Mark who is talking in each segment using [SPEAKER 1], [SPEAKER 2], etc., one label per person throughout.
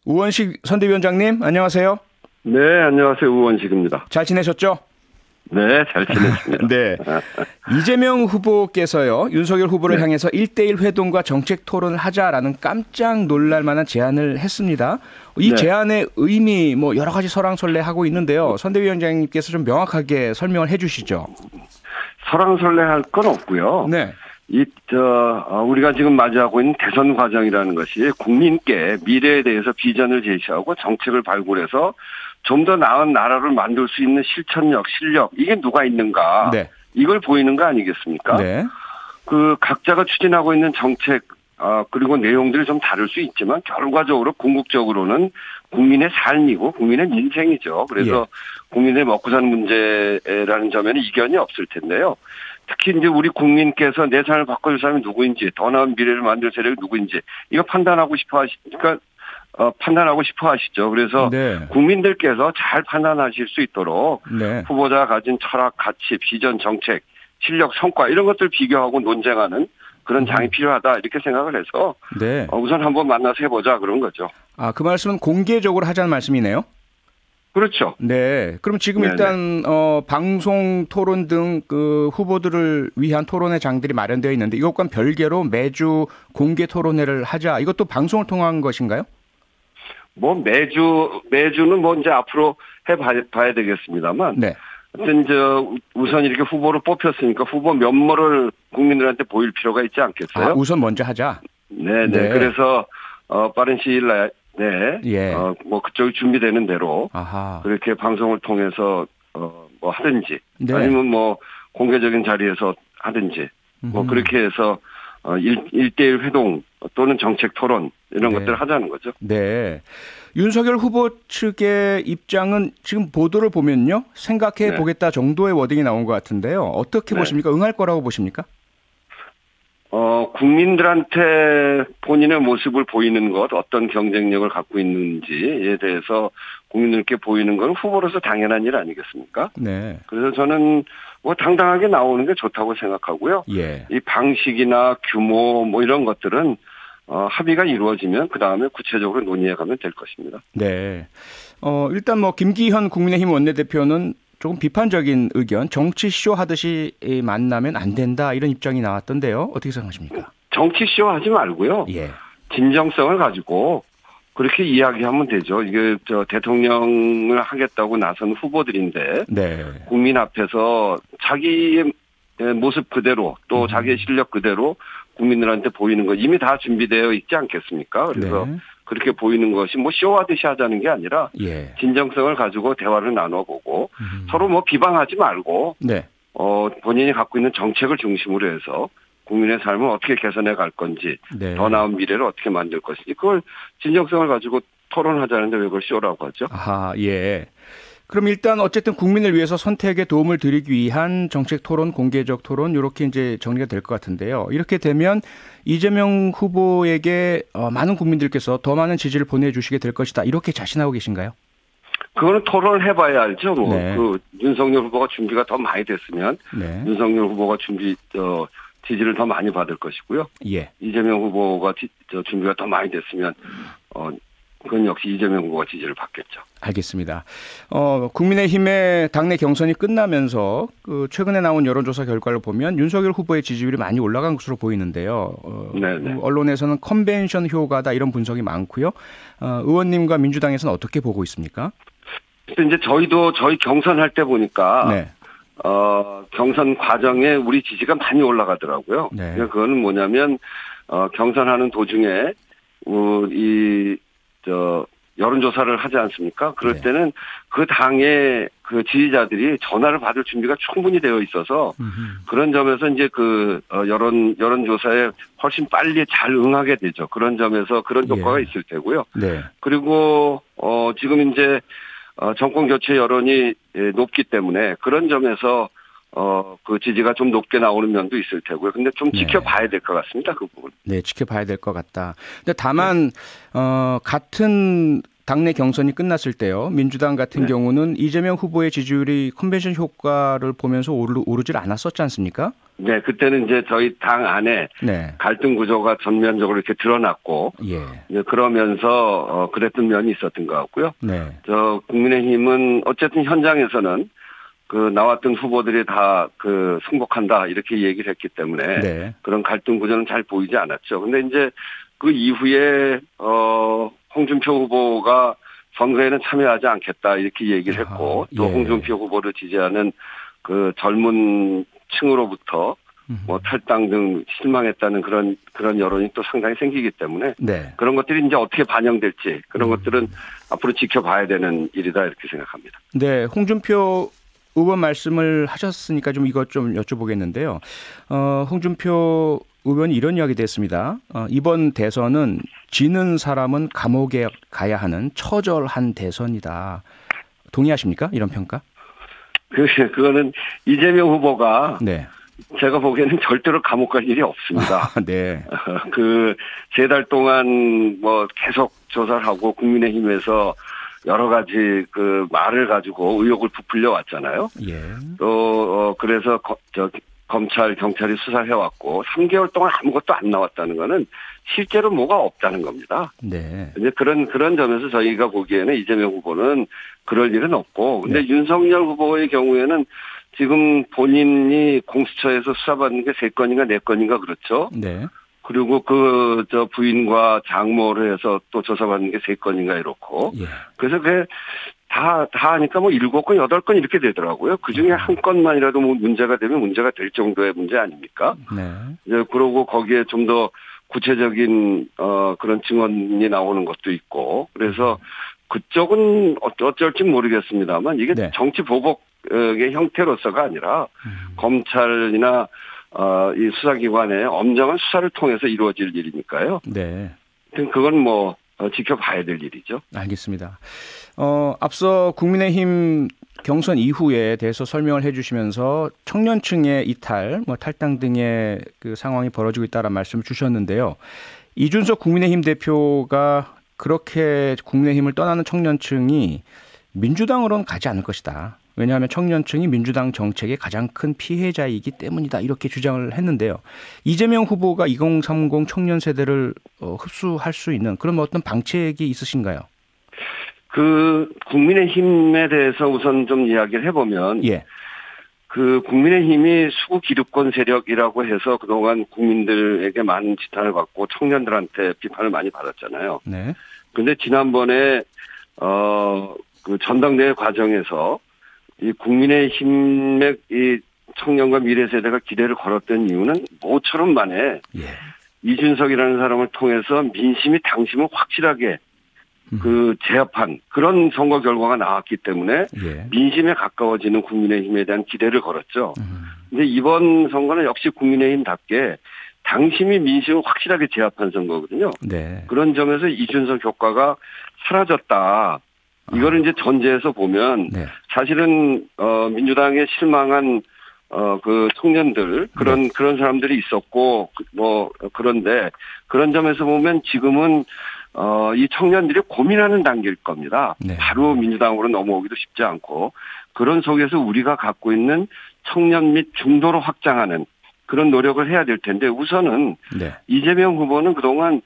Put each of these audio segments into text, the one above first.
[SPEAKER 1] 우원식 선대위원장님, 안녕하세요.
[SPEAKER 2] 네, 안녕하세요. 우원식입니다.
[SPEAKER 1] 잘 지내셨죠?
[SPEAKER 2] 네, 잘 지냈습니다.
[SPEAKER 1] 네. 이재명 후보께서요, 윤석열 후보를
[SPEAKER 2] 네.
[SPEAKER 1] 향해서 1대1 회동과 정책 토론을 하자라는 깜짝 놀랄 만한 제안을 했습니다. 이
[SPEAKER 2] 네.
[SPEAKER 1] 제안의 의미, 여러 가지 설왕설래하고 있는데요. 선대위원장님께서 좀 명확하게 설명을 해 주시죠.
[SPEAKER 2] 설왕설래할 건 없고요.
[SPEAKER 1] 네.
[SPEAKER 2] 우리가 지금 맞이하고 있는 대선 과정이라는 것이 국민께 미래에 대해서 비전을 제시하고 정책을 발굴해서 좀 더 나은 나라를 만들 수 있는 실천력, 실력, 이게 누가 있는가.
[SPEAKER 1] 네.
[SPEAKER 2] 이걸 보이는 거 아니겠습니까?
[SPEAKER 1] 네.
[SPEAKER 2] 각자가 추진하고 있는 정책, 그리고 내용들이 좀 다를 수 있지만 결과적으로 궁극적으로는 국민의 삶이고 국민의 민생이죠. 그래서 국민의 먹고 사는 문제라는 점에는 이견이 없을 텐데요. 특히 이제 우리 국민께서 내 삶을 바꿔줄 사람이 누구인지, 더 나은 미래를 만들 세력이 누구인지, 이거 판단하고 싶어 하시죠. 그래서
[SPEAKER 1] 네.
[SPEAKER 2] 국민들께서 잘 판단하실 수 있도록
[SPEAKER 1] 네.
[SPEAKER 2] 후보자가 가진 철학, 가치, 비전, 정책, 실력, 성과 이런 것들 비교하고 논쟁하는 그런 장이 필요하다 이렇게 생각을 해서
[SPEAKER 1] 네.
[SPEAKER 2] 우선 한번 만나서 해보자 그런 거죠.
[SPEAKER 1] 그 말씀은 공개적으로 하자는 말씀이네요.
[SPEAKER 2] 그렇죠.
[SPEAKER 1] 네. 그럼 지금
[SPEAKER 2] 네네.
[SPEAKER 1] 일단 방송 토론 등 그 후보들을 위한 토론회 장들이 마련되어 있는데 이것과 별개로 매주 공개 토론회를 하자. 이것도 방송을 통한 것인가요?
[SPEAKER 2] 매주는 이제 앞으로 해봐야 되겠습니다만.
[SPEAKER 1] 네.
[SPEAKER 2] 하여튼 우선 이렇게 후보를 뽑혔으니까 후보 면모를 국민들한테 보일 필요가 있지 않겠어요?
[SPEAKER 1] 우선 먼저 하자.
[SPEAKER 2] 네네.
[SPEAKER 1] 네.
[SPEAKER 2] 그래서 빠른 시일 내에
[SPEAKER 1] 예.
[SPEAKER 2] 그쪽이 준비되는 대로
[SPEAKER 1] 아하.
[SPEAKER 2] 그렇게 방송을 통해서 하든지
[SPEAKER 1] 네.
[SPEAKER 2] 아니면 공개적인 자리에서 하든지 그렇게 해서 1대1 회동 또는 정책 토론 이런
[SPEAKER 1] 네.
[SPEAKER 2] 것들을 하자는 거죠.
[SPEAKER 1] 네. 윤석열 후보 측의 입장은 지금 보도를 보면요. 생각해 보겠다 정도의 워딩이 나온 것 같은데요. 어떻게 보십니까? 응할 거라고 보십니까?
[SPEAKER 2] 국민들한테 본인의 모습을 보이는 것, 어떤 경쟁력을 갖고 있는지에 대해서 국민들께 보이는 건 후보로서 당연한 일 아니겠습니까?
[SPEAKER 1] 네.
[SPEAKER 2] 그래서 저는 당당하게 나오는 게 좋다고 생각하고요.
[SPEAKER 1] 예.
[SPEAKER 2] 이 방식이나 규모 이런 것들은 합의가 이루어지면 그 다음에 구체적으로 논의해 가면 될 것입니다.
[SPEAKER 1] 네. 일단 김기현 국민의힘 원내대표는 조금 비판적인 의견, 정치쇼 하듯이 만나면 안 된다 이런 입장이 나왔던데요. 어떻게 생각하십니까?
[SPEAKER 2] 정치쇼 하지 말고요.
[SPEAKER 1] 예.
[SPEAKER 2] 진정성을 가지고 그렇게 이야기하면 되죠. 이게 대통령을 하겠다고 나선 후보들인데
[SPEAKER 1] 네.
[SPEAKER 2] 국민 앞에서 자기의 모습 그대로 또 자기의 실력 그대로 국민들한테 보이는 거 이미 다 준비되어 있지 않겠습니까? 그래서 그렇게 보이는 것이 쇼하듯이 하자는 게 아니라 진정성을 가지고 대화를 나눠보고 서로 비방하지 말고
[SPEAKER 1] 네.
[SPEAKER 2] 본인이 갖고 있는 정책을 중심으로 해서 국민의 삶을 어떻게 개선해 갈 건지 더 나은 미래를 어떻게 만들 것인지 그걸 진정성을 가지고 토론하자는데 왜 그걸 쇼라고 하죠?
[SPEAKER 1] 아하, 예. 그럼 일단 어쨌든 국민을 위해서 선택에 도움을 드리기 위한 정책 토론, 공개적 토론 이렇게 이제 정리가 될 것 같은데요. 이렇게 되면 이재명 후보에게 많은 국민들께서 더 많은 지지를 보내주시게 될 것이다. 이렇게 자신하고 계신가요?
[SPEAKER 2] 그거는 토론을 해봐야 알죠.
[SPEAKER 1] 네.
[SPEAKER 2] 윤석열 후보가 준비가 더 많이 됐으면 윤석열 후보가 지지를 더 많이 받을 것이고요.
[SPEAKER 1] 예.
[SPEAKER 2] 이재명 후보가 준비가 더 많이 됐으면 그건 역시 이재명 후보가 지지를 받겠죠.
[SPEAKER 1] 알겠습니다. 국민의힘의 당내 경선이 끝나면서 최근에 나온 여론조사 결과를 보면 윤석열 후보의 지지율이 많이 올라간 것으로 보이는데요. 언론에서는 컨벤션 효과다 이런 분석이 많고요. 의원님과 민주당에서는 어떻게 보고 있습니까?
[SPEAKER 2] 이제 저희 경선할 때 보니까 경선 과정에 우리 지지가 많이 올라가더라고요.
[SPEAKER 1] 네.
[SPEAKER 2] 그거는 뭐냐면 경선하는 도중에 여론조사를 하지 않습니까? 그럴 때는 그 당의 그 지지자들이 전화를 받을 준비가 충분히 되어 있어서 그런 점에서 이제 여론조사에 훨씬 빨리 잘 응하게 되죠. 그런 점에서 그런 효과가 있을 테고요.
[SPEAKER 1] 네.
[SPEAKER 2] 그리고 지금 이제 정권 교체 여론이 높기 때문에 그런 점에서 그 지지가 좀 높게 나오는 면도 있을 테고요. 근데 좀 지켜봐야 될 것 같습니다. 그 부분.
[SPEAKER 1] 네, 지켜봐야 될 것 같다. 근데 다만 같은 당내 경선이 끝났을 때요. 민주당 같은 경우는 이재명 후보의 지지율이 컨벤션 효과를 보면서 오르질 않았었지 않습니까?
[SPEAKER 2] 네, 그때는 이제 저희 당 안에 갈등 구조가 전면적으로 이렇게 드러났고, 이제 그러면서 그랬던 면이 있었던 것 같고요. 저 국민의힘은 어쨌든 현장에서는 그 나왔던 후보들이 다 그 승복한다 이렇게 얘기를 했기 때문에 그런 갈등 구조는 잘 보이지 않았죠. 근데 이제 그 이후에 홍준표 후보가 선거에는 참여하지 않겠다 이렇게 얘기를 했고 또 홍준표 후보를 지지하는 그 젊은 층으로부터 뭐 탈당 등 실망했다는 그런 여론이 또 상당히 생기기 때문에 그런 것들이 이제 어떻게 반영될지 그런 것들은 앞으로 지켜봐야 되는 일이다 이렇게 생각합니다.
[SPEAKER 1] 네, 홍준표 의원 말씀을 하셨으니까 좀 이것 좀 여쭤보겠는데요. 홍준표 의원이 이런 이야기도 했습니다. 이번 대선은 지는 사람은 감옥에 가야 하는 처절한 대선이다. 동의하십니까? 이런 평가?
[SPEAKER 2] 그거는 이재명 후보가 제가 보기에는 절대로 감옥 갈 일이 없습니다. 그 3달 동안 뭐 계속 조사를 하고 국민의힘에서 여러 가지 그 말을 가지고 의혹을 부풀려 왔잖아요. 또 그래서 검찰, 경찰이 수사를 해왔고 3개월 동안 아무것도 안 나왔다는 거는 실제로 뭐가 없다는 겁니다. 이제 그런 점에서 저희가 보기에는 이재명 후보는 그럴 일은 없고, 근데 윤석열 후보의 경우에는 지금 본인이 공수처에서 수사받는 게 3건인가 4건인가 그렇죠. 그리고 저 부인과 장모를 해서 또 조사받는 게 3건인가 이렇고. 그래서 그게 다 하니까 뭐 7건, 8건 이렇게 되더라고요. 그 중에 한 건만이라도 뭐 문제가 되면 문제가 될 정도의 문제 아닙니까? 이제 그러고 거기에 좀 더 구체적인, 그런 증언이 나오는 것도 있고. 그래서 그쪽은 어쩔지 모르겠습니다만 이게 정치 보복의 형태로서가 아니라 검찰이나 이 수사기관의 엄정한 수사를 통해서 이루어질 일이니까요. 그건 뭐 지켜봐야 될 일이죠.
[SPEAKER 1] 알겠습니다. 앞서 국민의힘 경선 이후에 대해서 설명을 해주시면서 청년층의 이탈, 뭐 탈당 등의 그 상황이 벌어지고 있다는 말씀을 주셨는데요. 이준석 국민의힘 대표가 그렇게 국민의힘을 떠나는 청년층이 민주당으로는 가지 않을 것이다. 왜냐하면 청년층이 민주당 정책의 가장 큰 피해자이기 때문이다. 이렇게 주장을 했는데요. 이재명 후보가 2030 청년 세대를 흡수할 수 있는 그런 어떤 방책이 있으신가요?
[SPEAKER 2] 그 국민의힘에 대해서 우선 좀 이야기를 해보면 그 국민의힘이 수구 기득권 세력이라고 해서 그동안 국민들에게 많은 지탄을 받고 청년들한테 비판을 많이 받았잖아요. 그런데 지난번에 그 전당대회 과정에서 이 국민의힘의 이 청년과 미래 세대가 기대를 걸었던 이유는 모처럼 만에 이준석이라는 사람을 통해서 민심이 당심을 확실하게 그 제압한 그런 선거 결과가 나왔기 때문에 민심에 가까워지는 국민의힘에 대한 기대를 걸었죠. 근데 이번 선거는 역시 국민의힘답게 당심이 민심을 확실하게 제압한 선거거든요. 그런 점에서 이준석 효과가 사라졌다. 이거를 이제 전제해서 보면 사실은 민주당에 실망한 그 청년들 그런 사람들이 있었고 뭐 그런데 그런 점에서 보면 지금은 이 청년들이 고민하는 단계일 겁니다. 바로 민주당으로 넘어오기도 쉽지 않고 그런 속에서 우리가 갖고 있는 청년 및 중도로 확장하는 그런 노력을 해야 될 텐데 우선은 이재명 후보는 그동안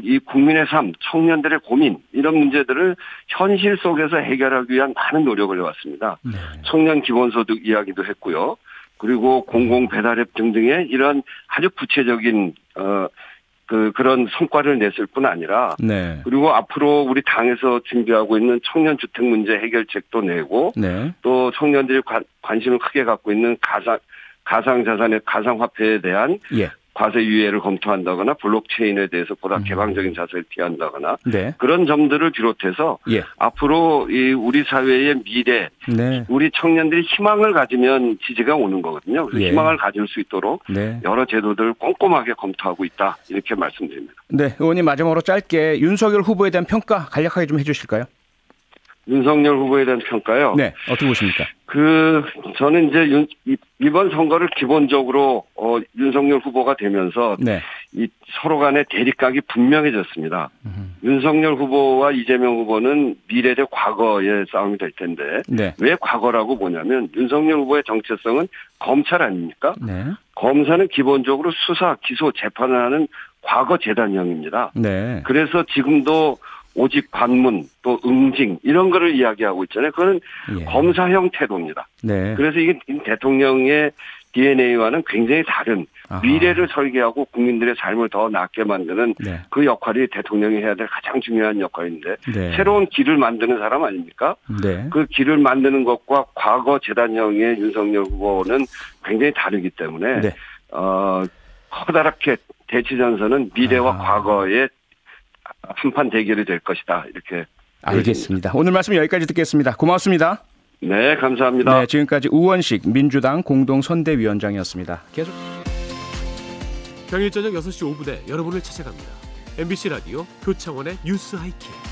[SPEAKER 2] 이 국민의 삶, 청년들의 고민 이런 문제들을 현실 속에서 해결하기 위한 많은 노력을 해왔습니다. 청년 기본소득 이야기도 했고요. 그리고 공공 배달앱 등등의 이런 아주 구체적인 그런 성과를 냈을 뿐 아니라 그리고 앞으로 우리 당에서 준비하고 있는 청년 주택 문제 해결책도 내고 또 청년들이 관심을 크게 갖고 있는 가상자산의 가상화폐에 대한 과세 유예를 검토한다거나 블록체인에 대해서 보다 개방적인 자세를 취한다거나 그런 점들을 비롯해서 앞으로 이 우리 사회의 미래, 우리 청년들이 희망을 가지면 지지가 오는 거거든요. 그래서 희망을 가질 수 있도록 여러 제도들을 꼼꼼하게 검토하고 있다 이렇게 말씀드립니다.
[SPEAKER 1] 의원님 마지막으로 짧게 윤석열 후보에 대한 평가 간략하게 좀 해주실까요?
[SPEAKER 2] 윤석열 후보에 대한 평가요.
[SPEAKER 1] 네, 어떻게 보십니까?
[SPEAKER 2] 저는 이제 이번 선거를 기본적으로 윤석열 후보가 되면서
[SPEAKER 1] 네.
[SPEAKER 2] 이 서로 간의 대립각이 분명해졌습니다. 윤석열 후보와 이재명 후보는 미래 대 과거의 싸움이 될 텐데
[SPEAKER 1] 네.
[SPEAKER 2] 왜 과거라고 보냐면 윤석열 후보의 정체성은 검찰 아닙니까?
[SPEAKER 1] 네.
[SPEAKER 2] 검사는 기본적으로 수사, 기소, 재판을 하는 과거 재단형입니다.
[SPEAKER 1] 네.
[SPEAKER 2] 그래서 지금도 오직 반문 또 응징 이런 거를 이야기하고 있잖아요. 그거는 검사형 태도입니다.
[SPEAKER 1] 네.
[SPEAKER 2] 그래서 이게 대통령의 DNA와는 굉장히 다른 미래를 설계하고 국민들의 삶을 더 낫게 만드는
[SPEAKER 1] 네.
[SPEAKER 2] 그 역할이 대통령이 해야 될 가장 중요한 역할인데
[SPEAKER 1] 네.
[SPEAKER 2] 새로운 길을 만드는 사람 아닙니까?
[SPEAKER 1] 네.
[SPEAKER 2] 그 길을 만드는 것과 과거 재단형의 윤석열 후보는 굉장히 다르기 때문에
[SPEAKER 1] 네.
[SPEAKER 2] 커다랗게 대치전선은 미래와 과거의 한판 대결이 될 것이다. 이렇게
[SPEAKER 1] 알겠습니다. 오늘 말씀 여기까지 듣겠습니다. 고맙습니다.
[SPEAKER 2] 네, 감사합니다.
[SPEAKER 1] 네, 지금까지 우원식 민주당 공동선대위원장이었습니다. 계속
[SPEAKER 3] 평일 저녁 6시 5분에 여러분을 찾아갑니다. MBC 라디오 표창원의 뉴스 하이킥.